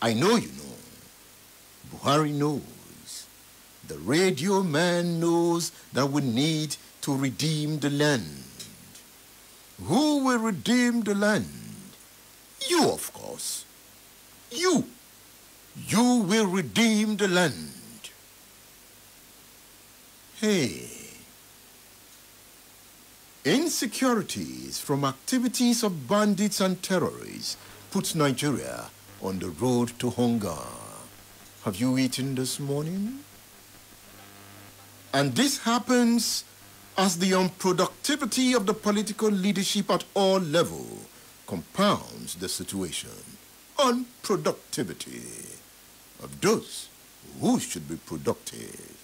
I know you know. Buhari knows. The radio man knows that we need to redeem the land. Who will redeem the land? You, of course. You. You will redeem the land. Hey. Insecurities from activities of bandits and terrorists puts Nigeria on the road to hunger. Have you eaten this morning? And this happens as the unproductivity of the political leadership at all levels compounds the situation. Unproductivity of those who should be productive.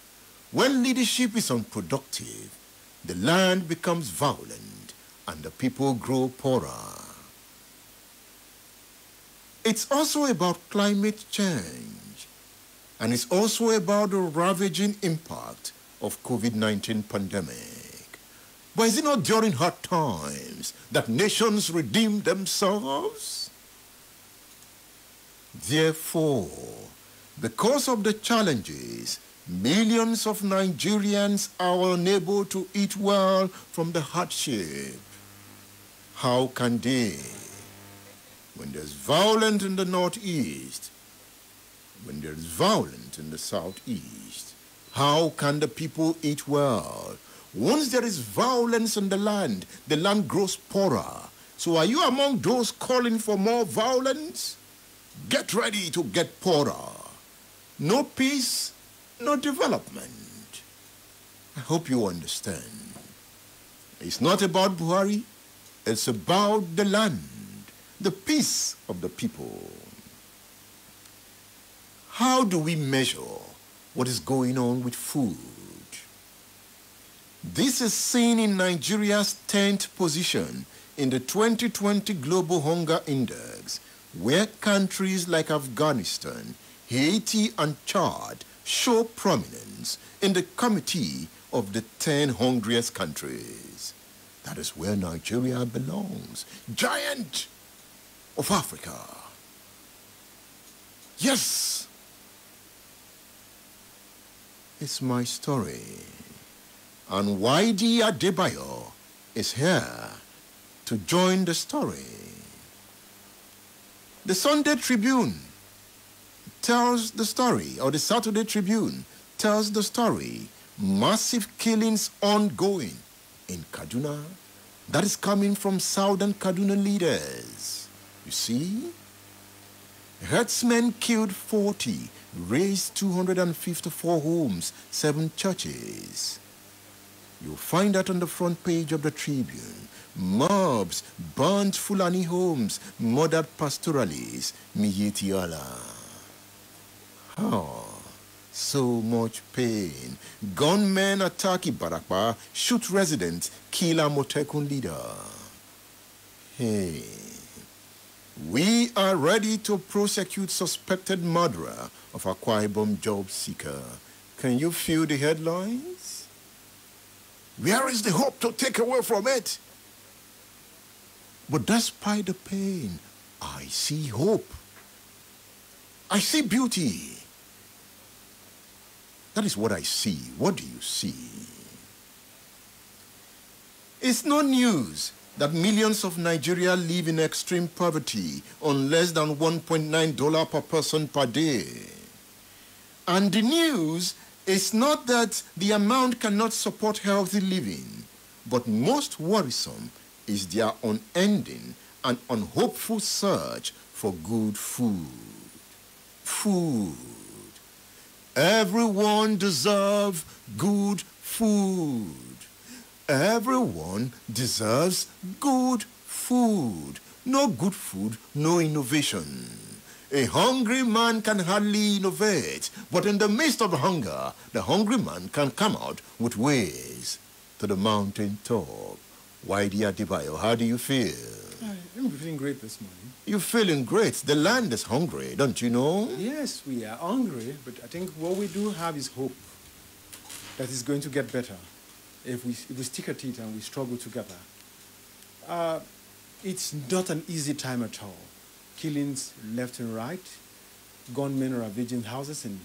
When leadership is unproductive, the land becomes violent and the people grow poorer. It's also about climate change, and it's also about the ravaging impact of COVID-19 pandemic. But is it not during hard times that nations redeem themselves? Therefore, because of the challenges, millions of Nigerians are unable to eat well from the hardship. How can they? When there's violence in the northeast, when there's violence in the southeast, how can the people eat well? Once there is violence in the land grows poorer. So are you among those calling for more violence? Get ready to get poorer. No peace, no development. I hope you understand. It's not about Buhari. It's about the land, the peace of the people. How do we measure what is going on with food? This is seen in Nigeria's 10th position in the 2020 Global Hunger Index, where countries like Afghanistan, Haiti, and Chad show prominence in the committee of the 10 hungriest countries. That is where Nigeria belongs. Giant of Africa. Yes. It's my story. And YD Adebayo is here to join the story. The Sunday Tribune tells the story, or the Saturday Tribune tells the story. Massive killings ongoing in Kaduna. That is coming from southern Kaduna leaders. You see? Herdsmen killed 40, razed 254 homes, 7 churches. You'll find that on the front page of the Tribune. Mobs burnt Fulani homes, murdered pastoralists, Miyetiala. Oh, so much pain. Gunmen attack Ibarakba, shoot residents, kill Amotekun leader. Hey, we are ready to prosecute suspected murderer of Akwa Ibom job seeker. Can you feel the headlines? Where is the hope to take away from it? But despite the pain, I see hope. I see beauty. That is what I see. What do you see? It's no news that millions of Nigeria live in extreme poverty on less than $1.9 per person per day. And the news is not that the amount cannot support healthy living, but most worrisome is their unending and unhopeful search for good food. Food. Everyone deserves good food. Everyone deserves good food. No good food, no innovation. A hungry man can hardly innovate, but in the midst of hunger, the hungry man can come out with ways to the mountain top. YD Adebayo, how do you feel? I'm feeling great this morning. You're feeling great. The land is hungry, don't you know? Yes, we are hungry, but I think what we do have is hope that it's going to get better if we stick at it and we struggle together. It's not an easy time at all. Killings left and right, gunmen ravaging houses in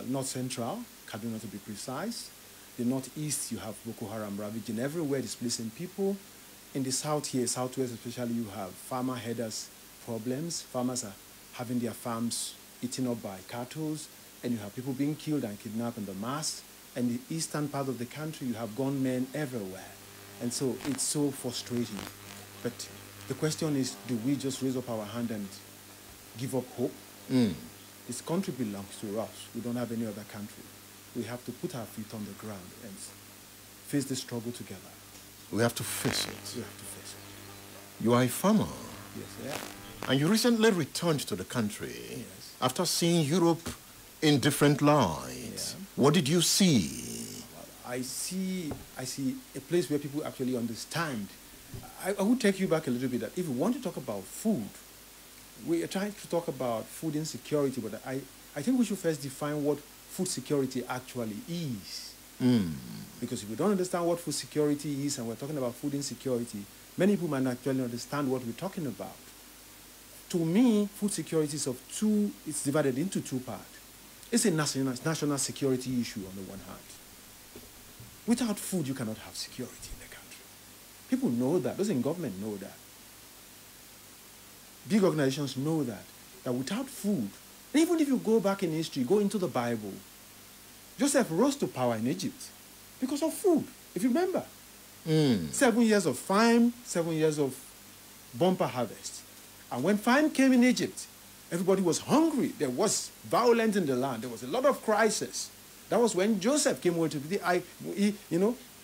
north central, Kaduna to be precise. The northeast, you have Boko Haram ravaging everywhere, displacing people. In the south here, southwest especially, you have farmer headers problems. Farmers are having their farms eaten up by cattle, and you have people being killed and kidnapped in the mass. And the eastern part of the country, you have gunmen everywhere. And so it's so frustrating. But the question is, do we just raise up our hand and give up hope? This country belongs to us. We don't have any other country. We have to put our feet on the ground and face the struggle together. We have to face it. We have to face it. You are a farmer. Yes, yeah. And you recently returned to the country. Yes. After seeing Europe in different lights. Yeah. What did you see? Well, I see a place where people actually understand. I would take you back a little bit that if we want to talk about food, we are trying to talk about food insecurity, but I think we should first define what food security actually is. Because if we don't understand what food security is and we're talking about food insecurity, many people might not actually understand what we're talking about. To me, food security is it's divided into two parts. It's a national security issue on the one hand. Without food, you cannot have security in the country. People know that. Those in government know that. Big organizations know that without food, and even if you go back in history, go into the Bible, Joseph rose to power in Egypt because of food, if you remember. 7 years of famine, 7 years of bumper harvest. And when famine came in Egypt, everybody was hungry. There was violence in the land. There was a lot of crisis. That was when Joseph came over to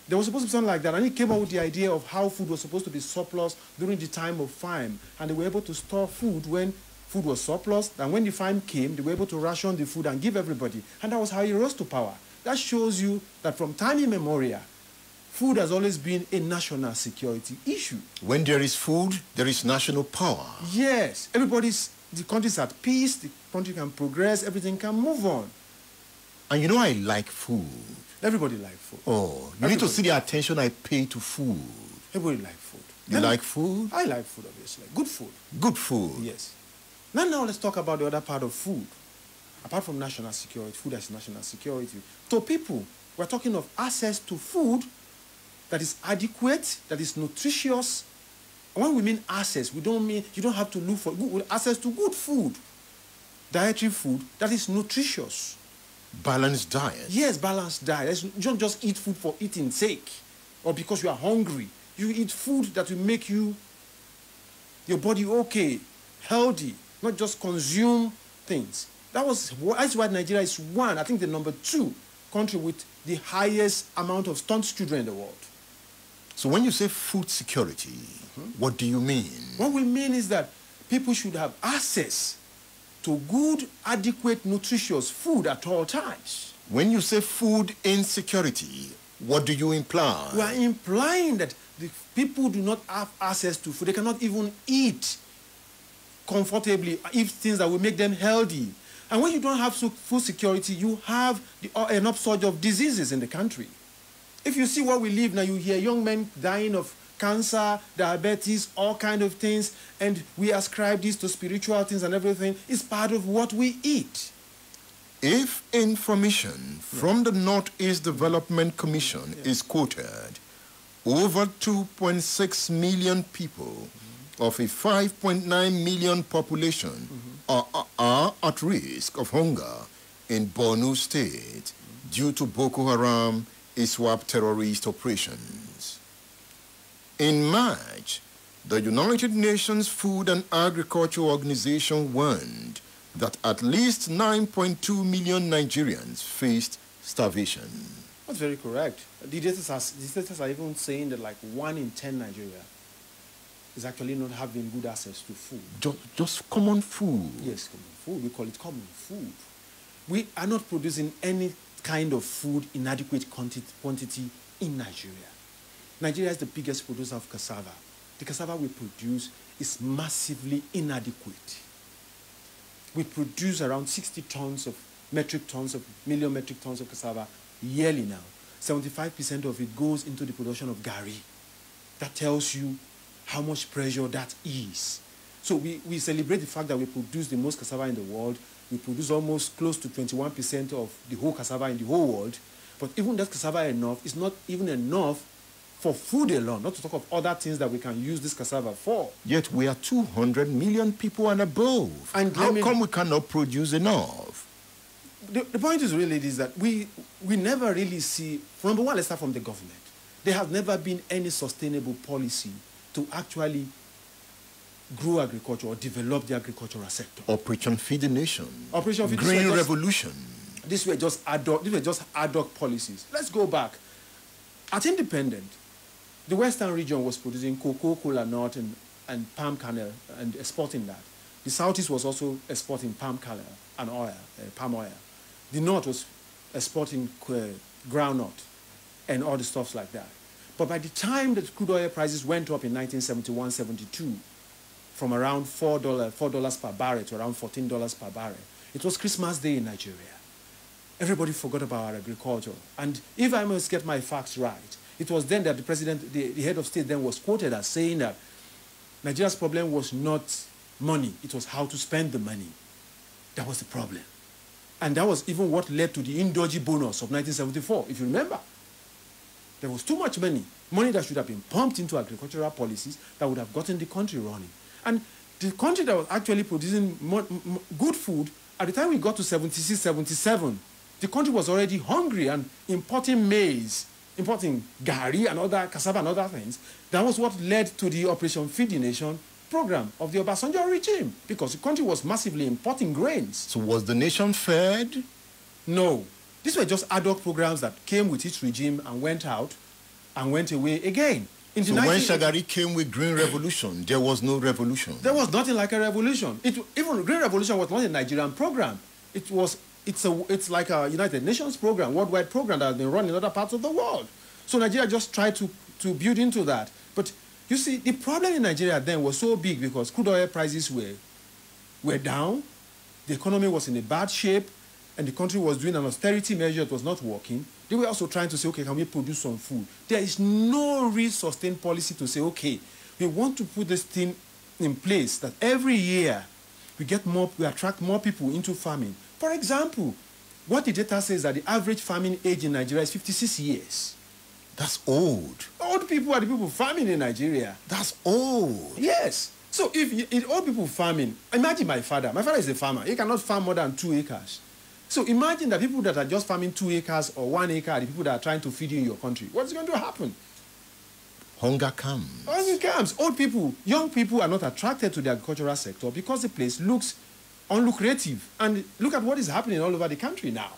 there was supposed to be something like that. And he came up with the idea of how food was supposed to be surplus during the time of famine. And they were able to store food when food was surplus. And when the famine came, they were able to ration the food and give everybody. And that was how he rose to power. That shows you that from time immemorial, food has always been a national security issue. When there is food, there is national power. Yes. The country's at peace, the country can progress, everything can move on. And you know I like food. Everybody likes food. Oh, you need to see the attention I pay to food. Everybody likes food. You like food? I like food, obviously. Good food. Good food. Yes. Now let's talk about the other part of food. Apart from national security, food as national security. To people, we're talking of access to food that is adequate, that is nutritious. And when we mean access, we don't mean you don't have to look for access to good food. Dietary food that is nutritious. Balanced diet. Yes, balanced diet. You don't just eat food for eating's sake or because you are hungry. You eat food that will make your body okay, healthy, not just consume things. That's why Nigeria is I think the number 2 country with the highest amount of stunt children in the world. So when you say food security, what do you mean? What we mean is that people should have access to good, adequate, nutritious food at all times. When you say food insecurity, what do you imply? We are implying that the people do not have access to food. They cannot even eat comfortably, eat things that will make them healthy. And when you don't have food security, you have an upsurge of diseases in the country. If you see what we live now, you hear young men dying of cancer, diabetes, all kinds of things, and we ascribe this to spiritual things and everything. It's part of what we eat. If information from the Northeast Development Commission is quoted, over 2.6 million people of a 5.9 million population are at risk of hunger in Borno State due to Boko Haram ISWAP terrorist operations. In March, the United Nations Food and Agriculture Organization warned that at least 9.2 million Nigerians faced starvation. That's very correct. The data are even saying that like 1 in 10 Nigeria is actually not having good access to food. Just common food. Yes, common food. We call it common food. We are not producing any kind of food in adequate quantity in Nigeria. Nigeria is the biggest producer of cassava. The cassava we produce is massively inadequate. We produce around 60 million metric tons of cassava yearly now. 75% of it goes into the production of gari. That tells you how much pressure that is. So we celebrate the fact that we produce the most cassava in the world. We produce almost close to 21% of the whole cassava in the whole world. But even that cassava enough is not even enough for food alone, not to talk of other things that we can use this cassava for. Yet we are 200 million people and above. And how come we cannot produce enough? The point is really this, that we never really see, number one, let's start from the government. There has never been any sustainable policy to actually grow agriculture or develop the agricultural sector. Operation Feed the Nation. Operation Feed the Green Revolution. These were just ad hoc policies. Let's go back. At independent, the Western region was producing cocoa, cola nut, and palm kernel and exporting that. The Southeast was also exporting palm kernel and oil, palm oil. The North was exporting groundnut and all the stuffs like that. But by the time that crude oil prices went up in 1971-72, from around $4 per barrel to around $14 per barrel, it was Christmas Day in Nigeria. Everybody forgot about our agriculture. And if I must get my facts right, it was then that the president, the head of state then was quoted as saying that Nigeria's problem was not money, it was how to spend the money. That was the problem. And that was even what led to the Indoji bonus of 1974, if you remember. There was too much money that should have been pumped into agricultural policies that would have gotten the country running. And the country that was actually producing good food, at the time we got to 76, 77, the country was already hungry and importing maize, importing gari and other cassava and other things. That was what led to the Operation Feed the Nation program of the Obasanjo regime, because the country was massively importing grains. So was the nation fed? No. These were just ad hoc programs that came with each regime and went out and went away again. So when Shagari came with Green Revolution, there was no revolution? There was nothing like a revolution. Even Green Revolution was not a Nigerian program. It's like a United Nations program, worldwide program that has been run in other parts of the world. So Nigeria just tried to build into that. But you see, the problem in Nigeria then was so big because crude oil prices were down, the economy was in a bad shape, and the country was doing an austerity measure that was not working. They were also trying to say, okay, can we produce some food? There is no real sustained policy to say, okay, we want to put this thing in place that every year we attract more people into farming. For example, what the data says that the average farming age in Nigeria is 56 years. That's old. Old people are the people farming in Nigeria. That's old. Yes. So if old people farming, imagine my father. My father is a farmer. He cannot farm more than 2 acres. So imagine the people that are just farming 2 acres or 1 acre are the people that are trying to feed you in your country. What's going to happen? Hunger comes. Hunger comes. Old people, young people are not attracted to the agricultural sector because the place looks unlucrative. And look at what is happening all over the country now.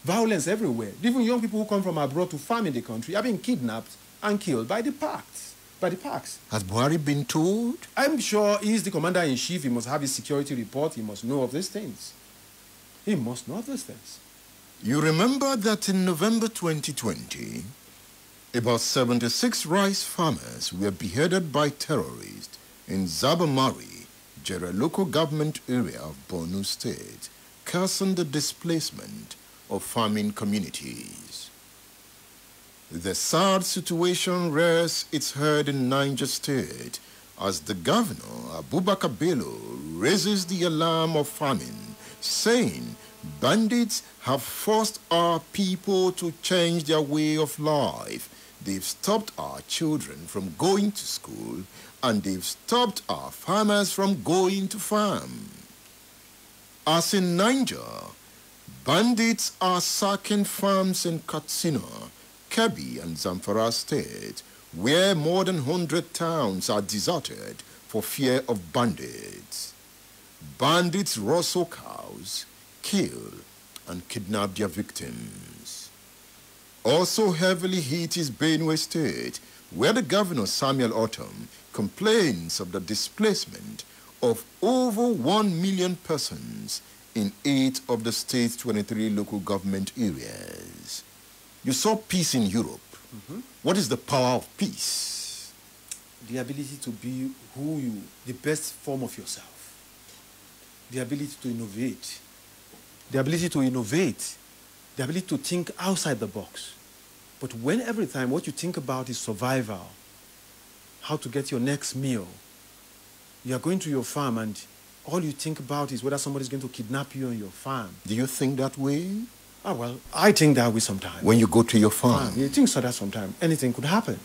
Violence everywhere. Even young people who come from abroad to farm in the country are being kidnapped and killed by the parks. Has Buhari been told? I'm sure he's the commander-in-chief. He must have his security report. He must know of these things. He must know of these things. You remember that in November 2020, about 76 rice farmers were beheaded by terrorists in Zabamari, Jere local government area of Borno State, causing the displacement of farming communities. The sad situation rears its head in Niger State as the governor, Abubakar Bello, raises the alarm of famine, saying bandits have forced our people to change their way of life. They've stopped our children from going to school, and they've stopped our farmers from going to farm. As in Niger, bandits are sacking farms in Katsina, Kebbi, and Zamfara State, where more than 100 towns are deserted for fear of bandits. Bandits rustle cows, kill, and kidnap their victims. Also heavily hit is Benue State, where the governor Samuel Otom complains of the displacement of over 1 million persons in 8 of the state's 23 local government areas. You saw peace in Europe. Mm-hmm. What is the power of peace? The ability to be the best form of yourself. The ability to innovate. The ability to think outside the box. But when every time what you think about is survival, how to get your next meal, You are going to your farm and all you think about is whether somebody's going to kidnap you on your farm. Do you think that way? Ah, well, I think that way sometimes. When you go to your farm? You think so that sometimes anything could happen.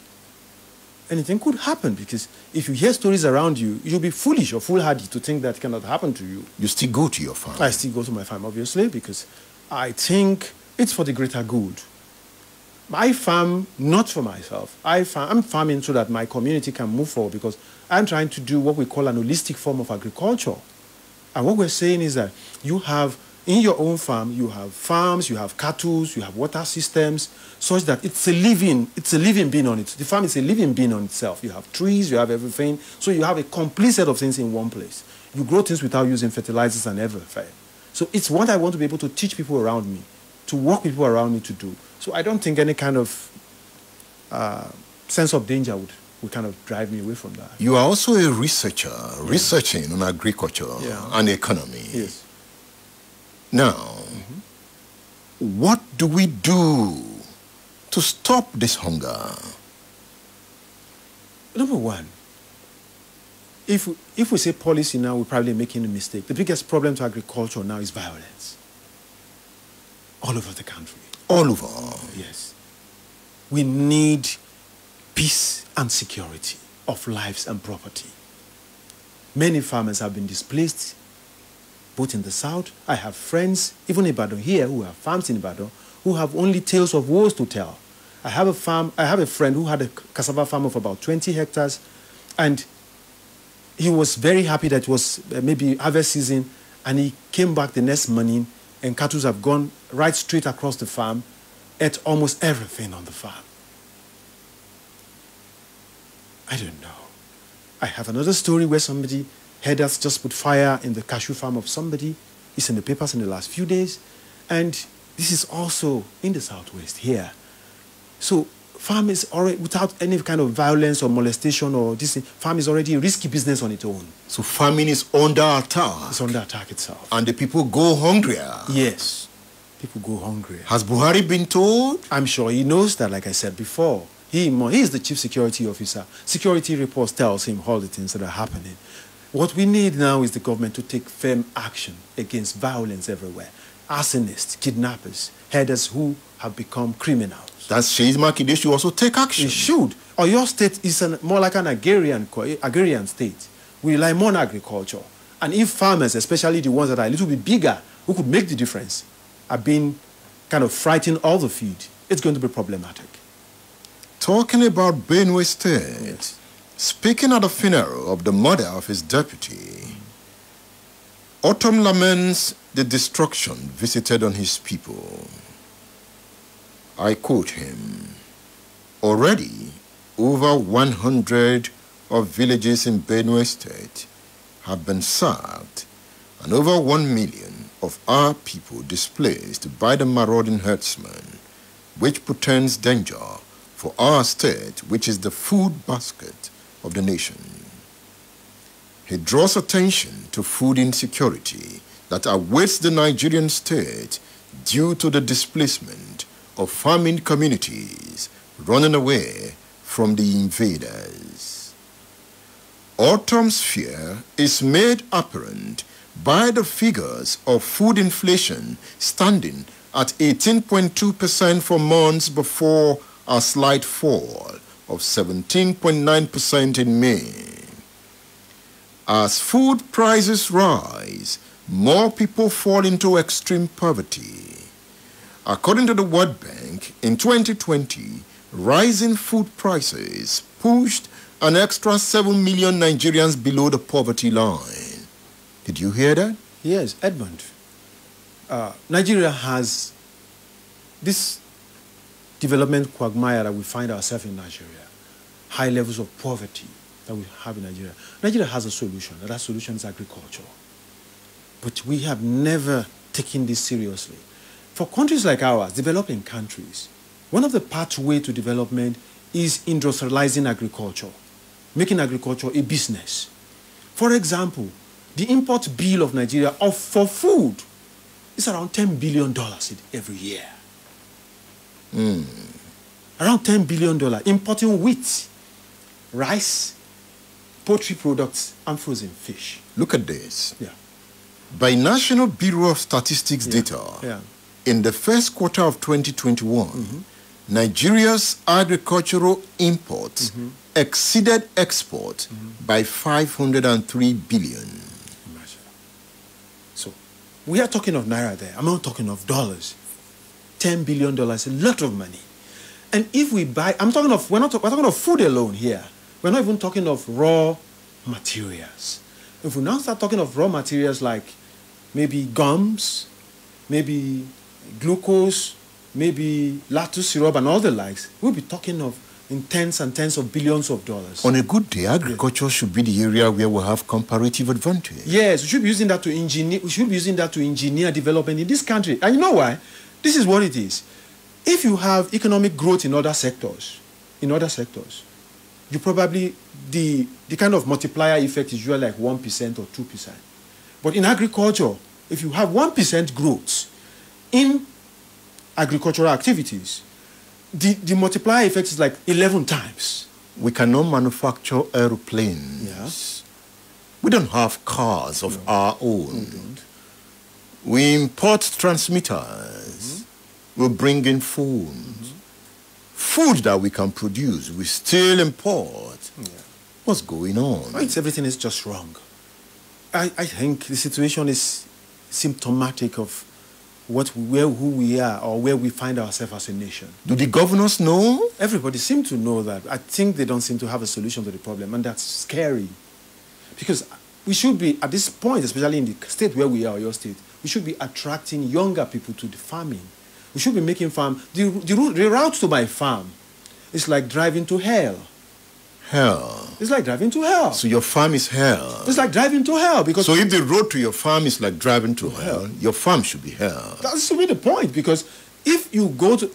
Anything could happen because if you hear stories around you, you'll be foolish or foolhardy to think that cannot happen to you. You still go to your farm? I still go to my farm, obviously, because I think it's for the greater good. I farm not for myself. I'm farming so that my community can move forward because I'm trying to do what we call an holistic form of agriculture. And what we're saying is that you have, in your own farm, you have farms, you have cattle, you have water systems, such that it's a living being on it. The farm is a living being on itself. You have trees, you have everything. So you have a complete set of things in one place. You grow things without using fertilizers and everything. So it's what I want to be able to teach people around me, to work with people around me to do. So I don't think any kind of sense of danger would kind of drive me away from that. You are also a researcher, researching on agriculture and economy. Yes. Now, what do we do to stop this hunger? Number one, if we say policy now, we're probably making a mistake. The biggest problem to agriculture now is violence. All over the country. All over? Yes. We need peace and security of lives and property. Many farmers have been displaced, both in the south. I have friends, even in Ibadan here, who have farms in Ibadan, who have only tales of woes to tell. I have a friend who had a cassava farm of about 20 hectares, and he was very happy that it was maybe harvest season, and he came back the next morning, and cattle have gone right straight across the farm, ate almost everything on the farm. I don't know. I have another story where somebody, herders just put fire in the cashew farm of somebody. It's in the papers in the last few days. And this is also in the southwest here. So farm is already, without any kind of violence or molestation or this, farm is already a risky business on its own. So farming is under attack? It's under attack itself. And the people go hungrier? Yes. People go hungrier. Has Buhari been told? I'm sure he knows that, like I said before. He is the chief security officer. Security reports tells him all the things that are happening. What we need now is the government to take firm action against violence everywhere. Arsonists, kidnappers, herders who have become criminals. That Sheikh Makinde should also take action. It should. Or your state is more like an agrarian state. We rely more on agriculture. And if farmers, especially the ones that are a little bit bigger, who could make the difference, are being kind of frightened all the feed, it's going to be problematic. Talking about Benue State, speaking at the funeral of the mother of his deputy, Autumn laments the destruction visited on his people. I quote him, "Already, over 100 of villages in Benue State have been sacked and over 1 million of our people displaced by the marauding herdsmen, which portends danger for our state, which is the food basket of the nation." He draws attention to food insecurity that awaits the Nigerian state due to the displacement of farming communities running away from the invaders. Autumn's fear is made apparent by the figures of food inflation standing at 18.2% for months before a slight fall of 17.9% in May. As food prices rise, more people fall into extreme poverty. According to the World Bank, in 2020, rising food prices pushed an extra 7 million Nigerians below the poverty line. Did you hear that? Yes, Edmund. Nigeria has this development quagmire that we find ourselves in Nigeria. High levels of poverty that we have in Nigeria. Nigeria has a solution, and that solution is agriculture. But we have never taken this seriously. For countries like ours, developing countries, one of the pathways to development is industrializing agriculture, making agriculture a business. For example, the import bill of Nigeria for food is around $10 billion every year. Around $10 billion importing wheat, rice, poultry products, and frozen fish. Look at this. Yeah. By National Bureau of Statistics data, in the first quarter of 2021, Nigeria's agricultural imports exceeded exports by 503 billion. Imagine. So, we are talking of naira there. I'm not talking of dollars. $10 billion, a lot of money. And if we buy, we're talking of food alone here. We're not even talking of raw materials. If we now start talking of raw materials like maybe gums, maybe glucose, maybe lactose syrup and all the likes, we'll be talking of in tens and tens of billions of dollars. On a good day, agriculture should be the area where we have comparative advantage. Yes, we should be using that to engineer. We should be using that to engineer development in this country. And you know why? This is what it is. If you have economic growth in other sectors, you probably the kind of multiplier effect is usually like 1% or 2%. But in agriculture, if you have 1% growth in agricultural activities, the multiplier effect is like 11 times. We cannot manufacture aeroplanes. Yeah. We don't have cars of our own. We import transmitters. We bring in phones. Food that we can produce, we still import. Yeah. What's going on? Everything is just wrong. I think the situation is symptomatic of who we are or where we find ourselves as a nation. Do the governors know? Everybody seems to know that. I think they don't seem to have a solution to the problem, and that's scary. Because we should be, at this point, especially in the state where we are, your state, we should be attracting younger people to the farming. We should be making farm. The route to my farm is like driving to hell. Hell. It's like driving to hell. So your farm is hell. It's like driving to hell because. So if the road to your farm is like driving to hell, your farm should be hell. That's to be the point, because if you go to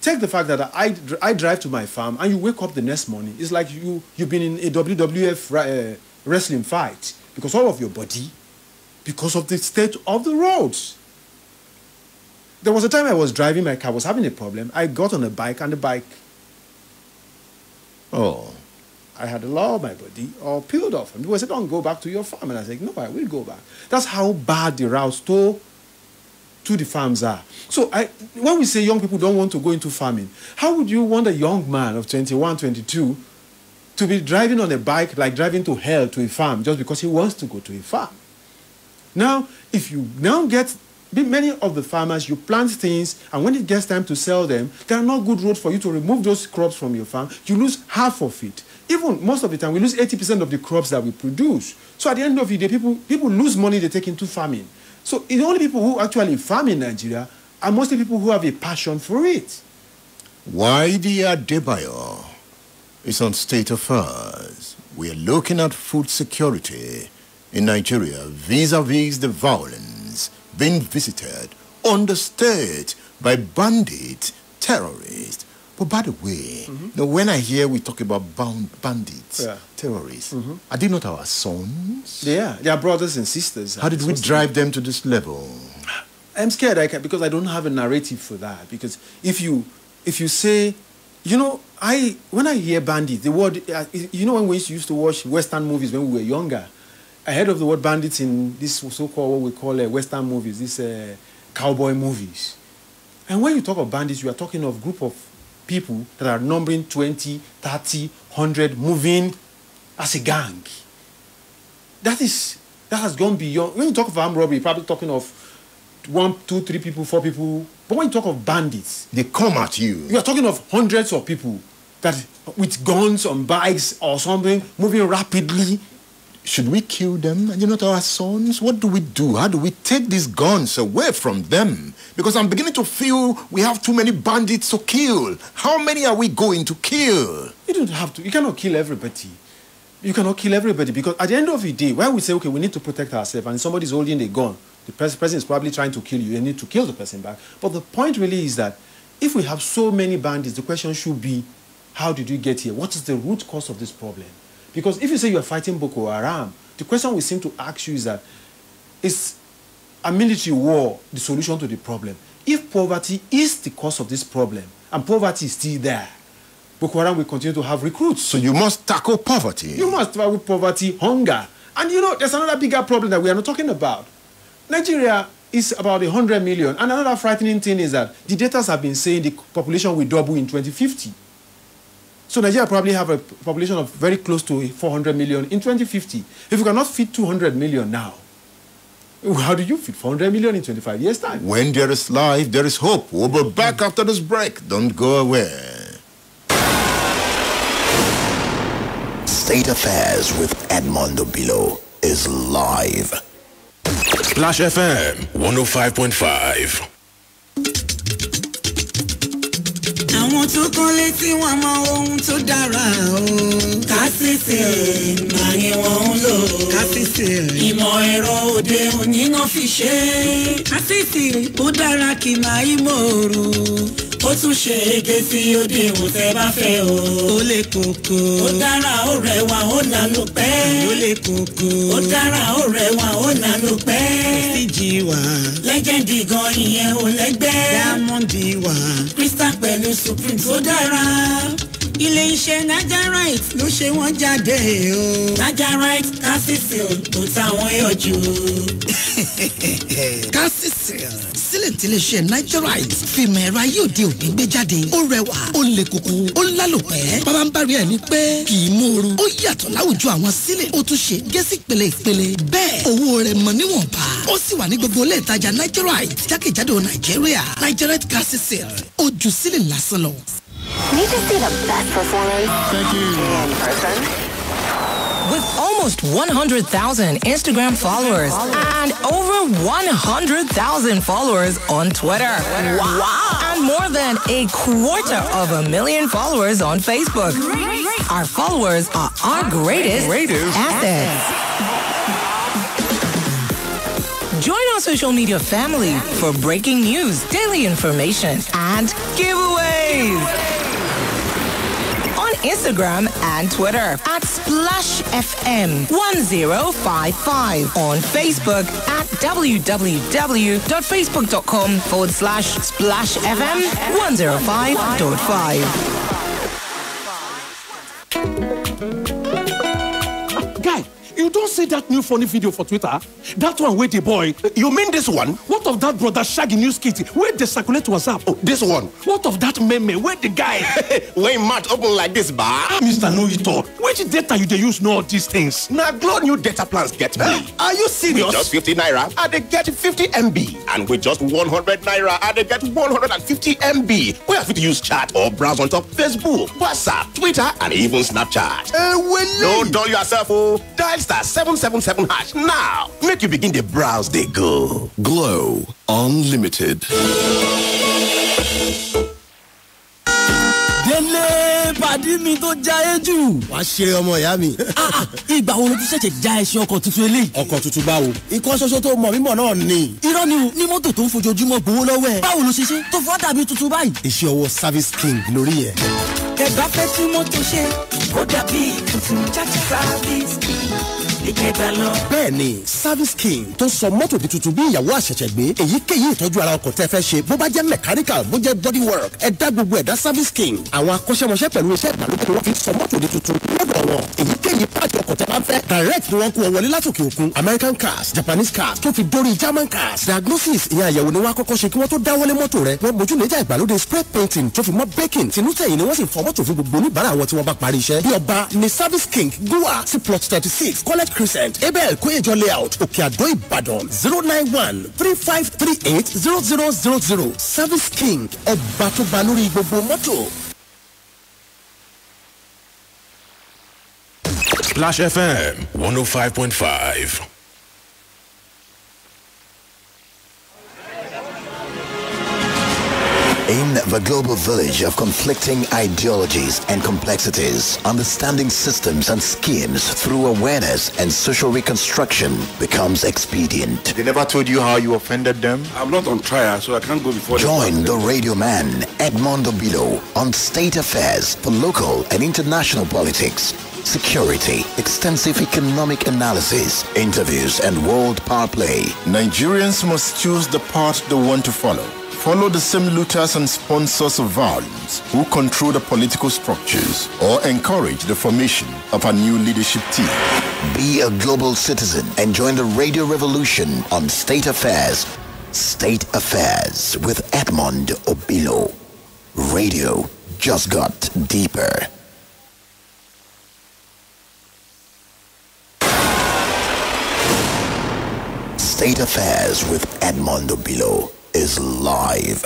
take the fact that I drive to my farm and you wake up the next morning, it's like you've been in a WWF wrestling fight because all of your body, because of the state of the roads. There was a time I was driving my car, was having a problem. I got on a bike and the bike. I had a lot of my body all peeled off. And people said, don't go back to your farm. And I said, no, I will go back. That's how bad the routes to the farms are. So when we say young people don't want to go into farming, how would you want a young man of 21, 22 to be driving on a bike like driving to hell to a farm just because he wants to go to a farm? Now, if you now get many of the farmers, you plant things, and when it gets time to sell them, there are not good roads for you to remove those crops from your farm. You lose half of it. Even most of the time, we lose 80% of the crops that we produce. So at the end of the day, people lose money they take into farming. So the only people who actually farm in Nigeria are mostly people who have a passion for it. Why the Adebayo is on State Affairs. We are looking at food security in Nigeria vis-a-vis the violence being visited on the state by bandits, terrorists. But by the way, when I hear we talk about bandits, terrorists, are they not our sons? Yeah, they are brothers and sisters. How did we drive them to this level? I'm scared because I don't have a narrative for that. Because if you say, when I hear bandits, the word, when we used to watch Western movies when we were younger, I heard of the word bandits in this so-called, what we call Western movies, these cowboy movies. And when you talk of bandits, you are talking of a group of people that are numbering 20, 30, 100, moving as a gang. That has gone beyond. When you talk of armed robbery, you're probably talking of 1, 2, 3 people, 4 people. But when you talk of bandits, they come at you. You are talking of hundreds of people that with guns on bikes or something, moving rapidly. Should we kill them? Are they not our sons? What do we do? How do we take these guns away from them? Because I'm beginning to feel we have too many bandits to kill. How many are we going to kill? You don't have to. You cannot kill everybody. You cannot kill everybody because at the end of the day, when we say, okay, we need to protect ourselves and somebody's holding a gun, the person is probably trying to kill you. You need to kill the person back. But the point really is that if we have so many bandits, the question should be, how did we get here? What is the root cause of this problem? Because if you say you are fighting Boko Haram, the question we seem to ask you is that, is a military war the solution to the problem? If poverty is the cause of this problem, and poverty is still there, Boko Haram will continue to have recruits. So you must tackle poverty. You must tackle poverty, hunger. And there's another bigger problem that we are not talking about. Nigeria is about 100 million. And another frightening thing is that the data have been saying the population will double in 2050. So Nigeria probably have a population of very close to 400 million in 2050. If you cannot feed 200 million now, how do you feed 400 million in 25 years' time? When there is life, there is hope. We'll be back after this break. Don't go away. State Affairs with Edmund Obilo is live. Splash FM 105.5. Àwọn tó kán létí wọn mọ ohun tó dára o. Kásìsì máa ni wọ́n ń lò. Kásìsì ìmọ̀ ẹ̀rọ òde òní náà fi ṣe. Kásìsì ó dára kì máa í mòrò. Ó tún ṣe ege sí òde òun tẹ́ bá fẹ́ o. Ó lè kókó. Ó dára ó rẹwà ó lànà pẹ́. Ó lè kókó. Ó dára ó rẹwà ó lànà pẹ́. Prestige wà. Lẹ́gẹ̀dì gan ìyẹn ò lẹ́gbẹ́. Diamond wà. Crystal pẹ̀lú Supreme tó dára. Ilé iṣẹ́ Nigerite ló ṣe wọ́n jáde o. Nigerite Calcicil tó táwọn yọjú. Calcicil sílẹ̀ tí ilé iṣẹ́ Nigerite fìmọ̀ ẹ̀rọ ayé òde òní gbé jáde. Ó rẹwà, ó le koko, ó lálòpẹ́. Bàbá ń bá rí ẹ̀ ní pé kì í mòoru. Ó yàtọ̀ láwùjọ àwọn sílẹ̀. Ó tún ṣe gẹ́sì pèlè-ìpèlè. Bẹ́ẹ̀ owó rẹ̀ mọ̀ níwọ̀nba. Ó sì wà ní gbogbo ilé ìtajà Nigerite jákèjádò Nàìjíríà. Nigerite Calcicil ó ju sílẹ̀ lásán lọ. Need to see the best performance? Thank you. In person? With almost 100,000 Instagram followers and over 100,000 followers on Twitter. Wow! And more than 250,000 followers on Facebook. Our followers are our greatest assets. Join our social media family for breaking news, daily information, and giveaways. On Instagram and Twitter at Splash FM 1055. On Facebook at www.facebook.com/Splash FM 105.5. Guy, you don't see that new funny video for Twitter? That one with the boy. You mean this one? What of that brother Shaggy News Kitty? Where they circulate WhatsApp? Oh, this one. What of that meme? Where the guy? When mouth open like this, bar. Mr. No You Talk. Which data you they use know all these things? Now, Glow new data plans get me. Are you serious? With just 50 naira, and they get 50 MB. And with just 100 naira, and they get 150 MB. We have to use chat or browse on top Facebook, WhatsApp, Twitter, and even Snapchat. Don't dull yourself, oh. Dial *777# now. Make you begin the browse, they go. Glow Unlimited. Délé pàdí mi tó já ejú. Wàá ṣeré ọmọ ìyá mi. Ìgbà wo ló tún ṣẹ̀ṣẹ̀ já ẹṣin ọkọ̀ tuntun eléyìí? Ọkọ̀ tuntun báwo? Ikọ́ ṣoṣo tó mọ̀ mímọ̀ náà ni. Irọ́ ni o, ní mọ́tò tó ń fojoojúmọ́ gbowó lọ́wọ́ ẹ̀. Báwo ló ṣe ṣe tó fọ́ dàbí tuntun báyìí? Iṣẹ́ ọwọ́ Service King lórí yẹn. Ẹ bá fẹ́ tí mọ́tò ṣe, ó dàbí tuntun jáde Service King. Bẹ́ẹ̀ni, Service King tó sọ mọ́tò di tuntun bí ìyàwó àṣẹ̀ṣẹ̀ gbé. Èyíkéyìí ìtọ́jú ara ọkọ̀ tẹ́ fẹ́ ṣe bó bá jẹ́ mechanical bó jẹ́ body work ẹ dá gbogbo ẹ̀dá Service King. Àwọn akọ́ṣẹ́mọṣẹ́ pẹ̀lú iṣẹ́ ìgbàlódé ni wọ́n fi sọ mọ́tò di tuntun lọ́dọ̀ wọn. Èyíkéyìí pàtó ọkọ̀ tẹ́ bá fẹ́ direct ni wọ́n kó wọlé látòkè òkun. American cars, Japanese cars tó fi dórí German cars. Diagnosis ìyẹn àyẹ̀wò ni wọ́n á kọ́kọ́ ṣe kí wọ́n tó dáwọ́lé mọ́tò rẹ̀. Wọ́n mójú léjà ìgbàlódé spray painting tó fi mọ́ baking. Tinútẹ̀yìn ni wọ́n sì fọ mọ́tò fún gbogbo oníbàárà wọn tí wọ́n bá parí iṣẹ́. Bí ọba ni Service King Goa sí plot 36 College Crescent Abel Koyejo layout Òkè Àdó Ìbàdàn 091-3538-0000. Service King ọba tó ba lórí gbogbo mọ́tò. Splash FM 105.5. In the global village of conflicting ideologies and complexities, understanding systems and schemes through awareness and social reconstruction becomes expedient. They never told you how you offended them? I'm not on trial, so I can't go before Join the radio man, Edmund Obilo, on State Affairs for local and international politics, security, extensive economic analysis, interviews, and world power play. Nigerians must choose the path they want to follow. follow the same looters and sponsors of violence who control the political structures or encourage the formation of a new leadership team. Be a global citizen and join the radio revolution on State Affairs. State Affairs with Edmund Obilo. Radio just got deeper. State Affairs with Edmund Obilo is live.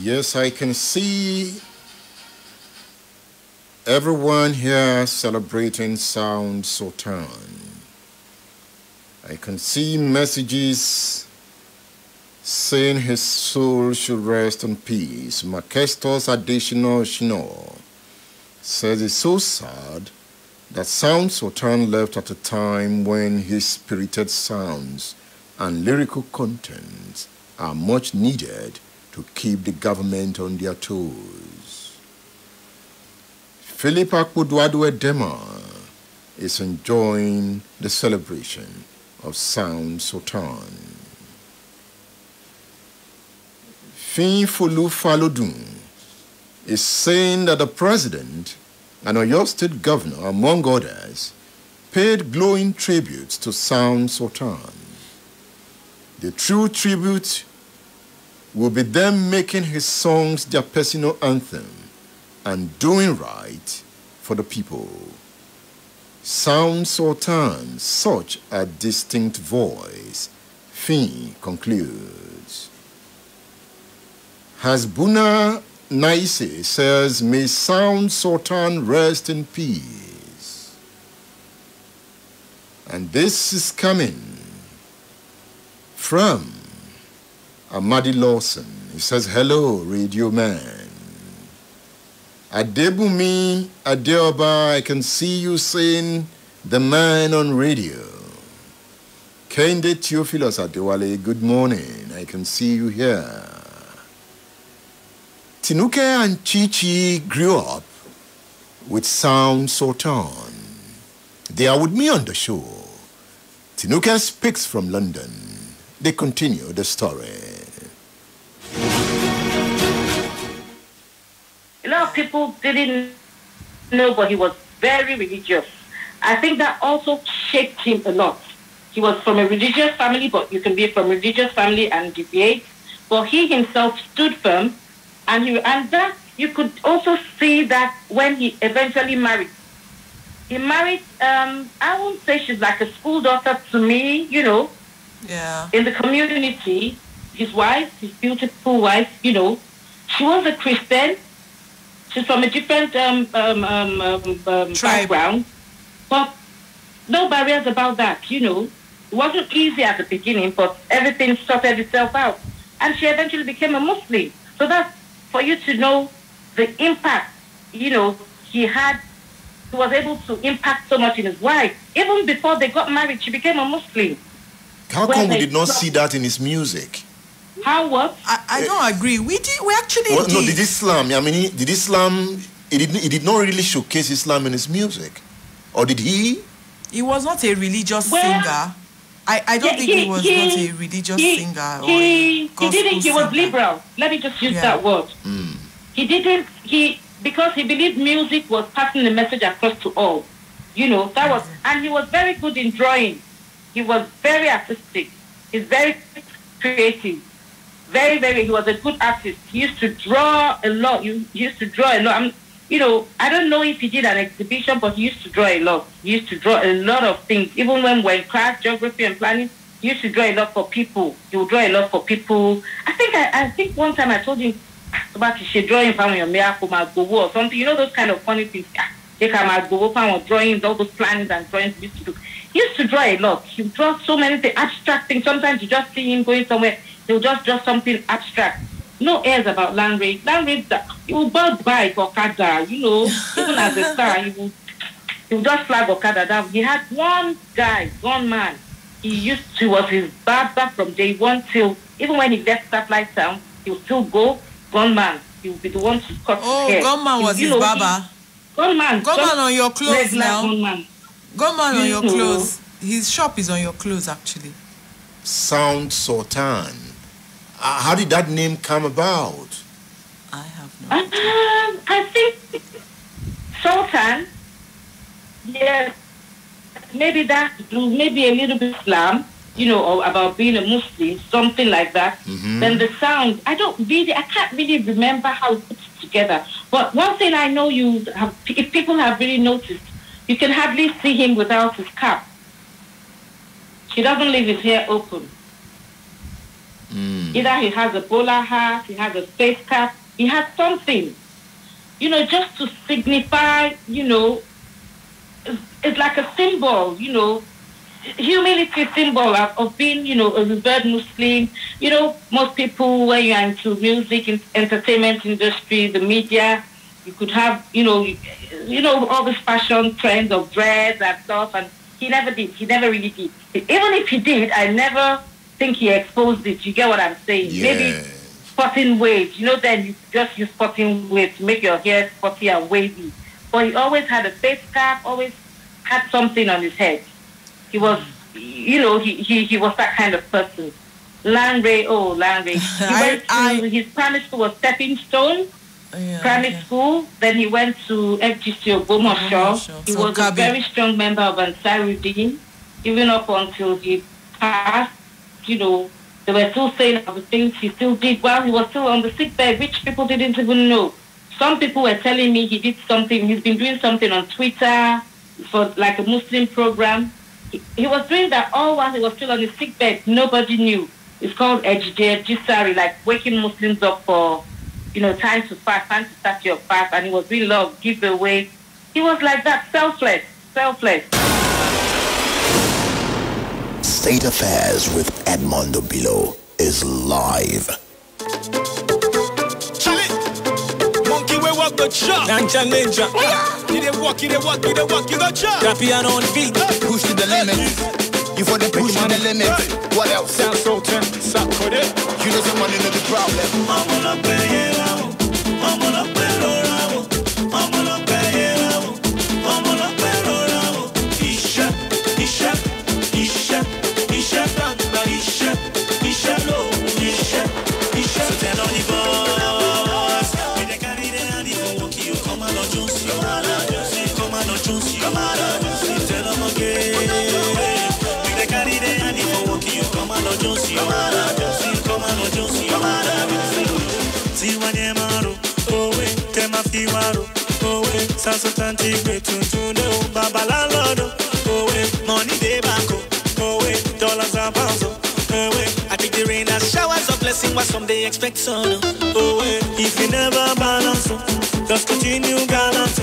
Yes, I can see everyone here celebrating Sound Sultan. I can see messages saying his soul should rest in peace. Makestos Additional Shino says it's so sad that Sound Sultan left at a time when his spirited sounds and lyrical contents are much needed to keep the government on their toes. Philip Akudwadu Edema is enjoying the celebration of Sound Sultan. Fin Fulu Falodun is saying that the president and Oyo State governor, among others, paid glowing tributes to Sound Sultan. The true tribute will be them making his songs their personal anthem and doing right for the people. Sound Sultan, such a distinct voice, Fin concludes. Hasbuna Naise says, may Sound Sultan rest in peace. And this is coming from Amadi Lawson. He says, hello, Radio Man. Adebumi Adeoba, I can see you saying the man on radio. Kende Theophilus Adewale, good morning. I can see you here. Tinuke and Chichi grew up with Sound Sultan. They are with me on the show. Tinuke speaks from London. They continue the story. A lot of people didn't know, but he was very religious. I think that also shaped him a lot. He was from a religious family, but you can be from a religious family and deviate. But he himself stood firm, and that you could also see that when he eventually married. He married, I won't say she's like a school daughter to me, you know. Yeah. In the community, his wife, his beautiful wife, you know, she was a Christian. She's from a different background, but no barriers about that, you know. It wasn't easy at the beginning, but everything sorted itself out. And she eventually became a Muslim. So that's for you to know the impact, you know, he was able to impact so much in his wife. Even before they got married, she became a Muslim. How come we did not see that in his music? How what? I don't agree. We actually well, did. No, did Islam? I mean, did Islam? He did not really showcase Islam in his music, or did he? He was not a religious singer. I don't think he was not a religious singer. He didn't. He was liberal. Let me just use that word. Mm. He didn't. Because he believed music was passing the message across to all. You know, that was, and he was very good in drawing. He was very artistic. He's very creative. Very, very, he was a good artist. He used to draw a lot. He used to draw a lot. You know, I don't know if he did an exhibition, but he used to draw a lot. He used to draw a lot of things. Even when we're in class, geography and planning, he used to draw a lot for people. He would draw a lot for people. I think one time I told him about his drawing from your miracle, or something. You know, those kind of funny things. take him go open or drawings, all those plans and drawings he used to do. He used to draw a lot. He would draw so many things, abstract things. Sometimes you just see him going somewhere, he'll just draw something abstract. No airs about land raid. He will both buy Okada, you know, even as a star, he would just flag Okada down. He had one guy, one man. He was his barber from day one till, even when he left Satellite Town, he would still go, gunman. He would be the one to cut his hair. Oh, gunman was his barber? Gunman on your clothes now. Gunman on your know. clothes. His shop is on your clothes, actually. Sound Sultan. How did that name come about? I have no idea. I think Sultan, yes, maybe a little bit Islam, you know, or about being a Muslim, something like that. Then the sound, I can't really remember how it puts it together. But one thing I know if people have really noticed, you can hardly see him without his cap. He doesn't leave his hair open. Either he has a bowler hat, he has a face cap, he has something, you know, just to signify, you know, it's like a symbol, you know, humility symbol of being, you know, a revered Muslim. You know, most people, when you're into music, entertainment industry, the media, you could have, you know, all this fashion trends of dreads and stuff, and he never did. He never really did. Even if he did, I never think he exposed it. You get what I'm saying? Yeah. Maybe spotting waves. You know, then you just use spotting waves to make your hair spotty and wavy. But he always had a face cap, always had something on his head. He was, you know, he was that kind of person. Landray. He went to his primary school was Stepping Stone. Primary school. Then he went to FGC Obilo. He was a very strong member of Ansarudin, even up until he passed. You know, they were still saying of the things he still did while he was still on the sick bed, which people didn't even know. Some people were telling me he did something. He's been doing something on Twitter for like a Muslim program. He was doing that all while he was still on his sick bed. Nobody knew. It's called Ejisari, like waking Muslims up for, you know, time to fast, time to start your fast. And he was doing love, giveaway. He was like that, selfless. State Affairs with Edmund Obilo is live. Monkey we walk the chop. Ninja. You dey walk, you go chop. That piano on beat. Push to the limit. You for the push to the limit. What else? Sound Sultan, Sakode. You know some money, no the problem. Money day back, dollars and pounds. I take the rain as showers of blessing, but someday expect sun. If you never balance, just continue gallant.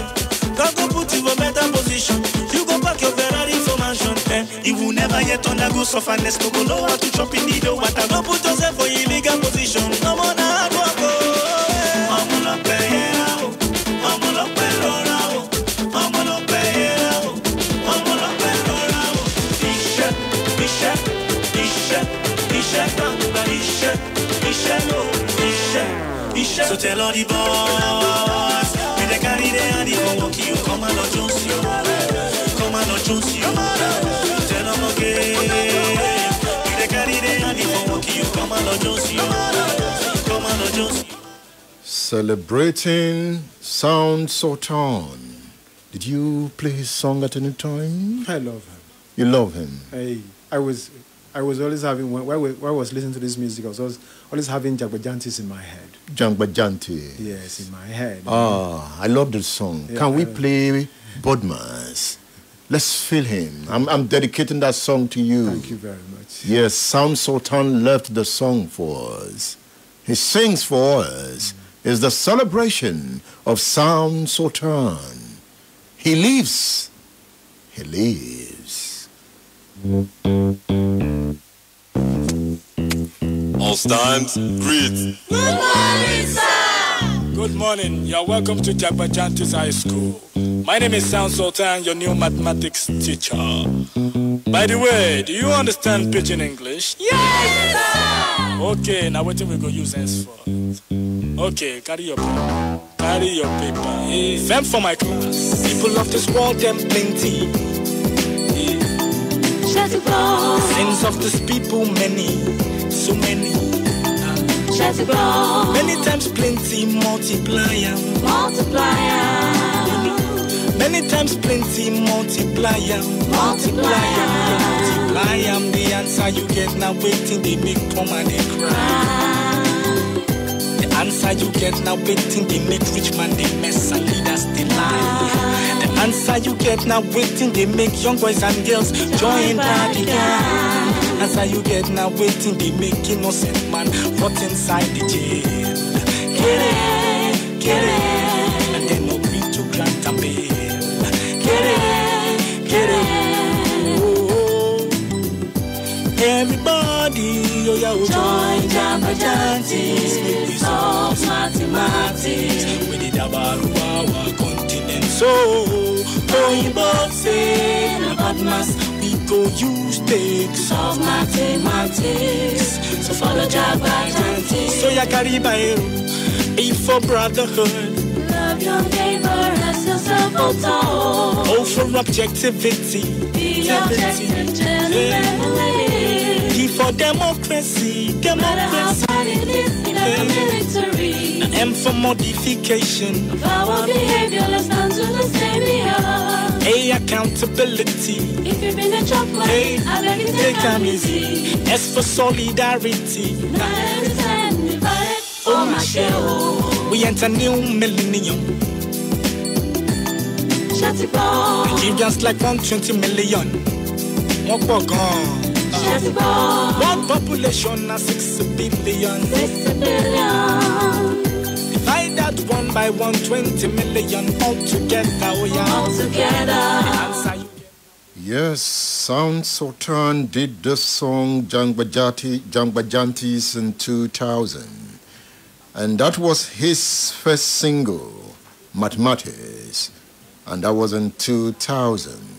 God go put you in a better position. You go back your Ferrari for mansion. You will never yet undergo sufferness. No go know how to chop in the dough. But I don't put yourself for illegal position. No more now, go. I'm gonna pay it out. I'm gonna pay it out. I'm gonna pay it out. I'm gonna pay it out. So tell all the boys, we dey carry the hand for walking. You come and not Jones, you come and not Jones, you tell them again. We dey carry the hand for walking. You come and not Jones, you come and not Jones. Celebrating Sound Sultan. Did you play his song at any time? I love him. You love him? I was always having, when I was listening to this music, I was always having Jagbajantis in my head. Jagbajanti? Yes, in my head. I love the song. Yeah, Can we play Bodmas? Let's feel him. I'm dedicating that song to you. Thank you very much. Yes, Sound Sultan left the song for us. He sings for us. It's the celebration of Sound Sultan. He lives. He lives. All stand, greet. Good morning, sir. Good morning. You're welcome to Jagbajantis High School. My name is Sound Sultan, your new mathematics teacher. By the way, do you understand pidgin English? Yes, sir. Okay, now what we go use henceforth? Okay, carry your paper. Carry your paper. Same for my class. People of this world, them plenty. Sins of this people, many. So many. Many times plenty, multiplier. Many times plenty, multiplier. The answer you get now waiting, they make poor man they cry. The answer you get now waiting, they make rich man they mess and leaders they lie. The answer you get now waiting, they make young boys and girls join party gang. Answer you get now waiting, they make innocent man rot inside the jail. Get it, and they no agree to grant a bail. Get it, oh. Everybody, oh yeah, join Jagbajantis, make we solve mathematics. We did about our continent, so Oyinbo say about maths, we go use take solve mathematics. So follow Jagbajantis. So ya carry by A for brotherhood. Love your neighbor as yourself, O for objectivity. Be objective, D for democracy. No matter how hard it is, in every victory. M for modification of our behavior, let's stand to the savior. A accountability. If you've been a chop money, I beg you take them easy. S for solidarity. Not every time divided. Oh my shell. We enter new millennium. Nigerians like 120 million. More gone. One population of 6 billion. 6 billion. Divide that 1 by 120 million altogether. Oh yeah. Altogether. Yes, Sound Sultan did the song Jagbajantis in 2000. And that was his first single, Mathematics. And that was in 2000.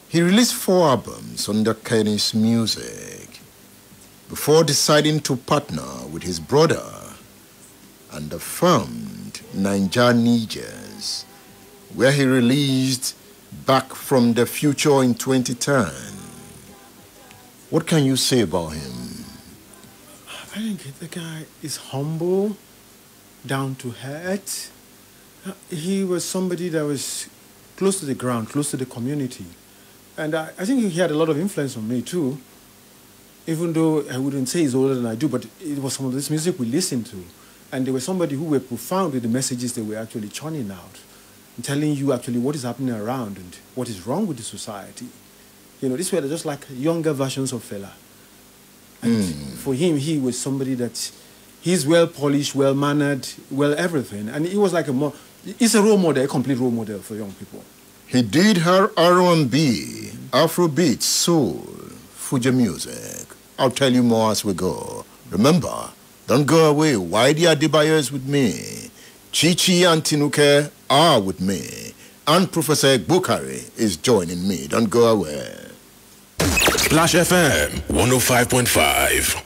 He released 4 albums under Kenny's music before deciding to partner with his brother and formed Nigerians, where he released Back from the Future in 2010. What can you say about him? I think the guy is humble, down to earth. He was somebody that was close to the ground, close to the community. And I think he had a lot of influence on me too, even though I wouldn't say he's older than I do, but it was some of this music we listened to. And they were somebody who were profound with the messages they were actually churning out, and telling you actually what is happening around and what is wrong with the society. You know, these were just like younger versions of Fela. And for him, he was somebody that he's well polished, well mannered, well everything. And he was like he's a role model, a complete role model for young people. He did her R&B, Afrobeat, soul, Fuji music. I'll tell you more as we go. Remember, don't go away. Wide Adebayo is with me. Chichi and Tinuke are with me. And Professor Bukari is joining me. Don't go away. Splash FM 105.5.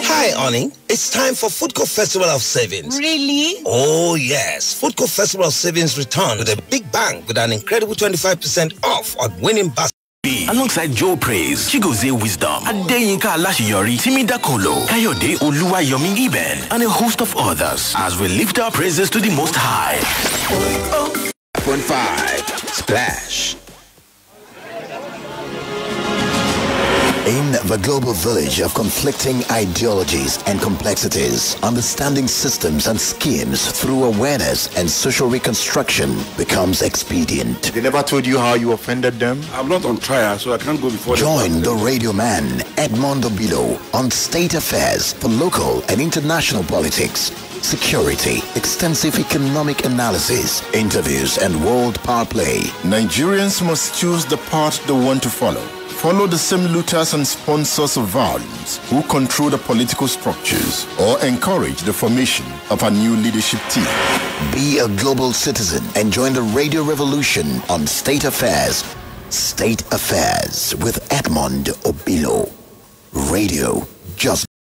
Hi, Oni. It's time for Foodco Festival of Savings. Really? Oh, yes. Foodco Festival of Savings returns with a big bang with an incredible 25% off on winning baskets. Alongside Joe Praise, Chigozie Wisdom, Adeyinka Alashiyori, Timida Kolo, Kayode Oluwayomi Iben, and a host of others as we lift our praises to the Most High. 5.5 Splash. In the global village of conflicting ideologies and complexities, understanding systems and schemes through awareness and social reconstruction becomes expedient. They never told you how you offended them? I'm not on trial, so I can't go before Join the radio man, Edmund Obilo, on State Affairs for local and international politics, security, extensive economic analysis, interviews, and world power play. Nigerians must choose the path they want to follow. Follow the same looters and sponsors of violence who control the political structures or encourage the formation of a new leadership team. Be a global citizen and join the radio revolution on State Affairs. State Affairs with Edmund Obilo. Radio just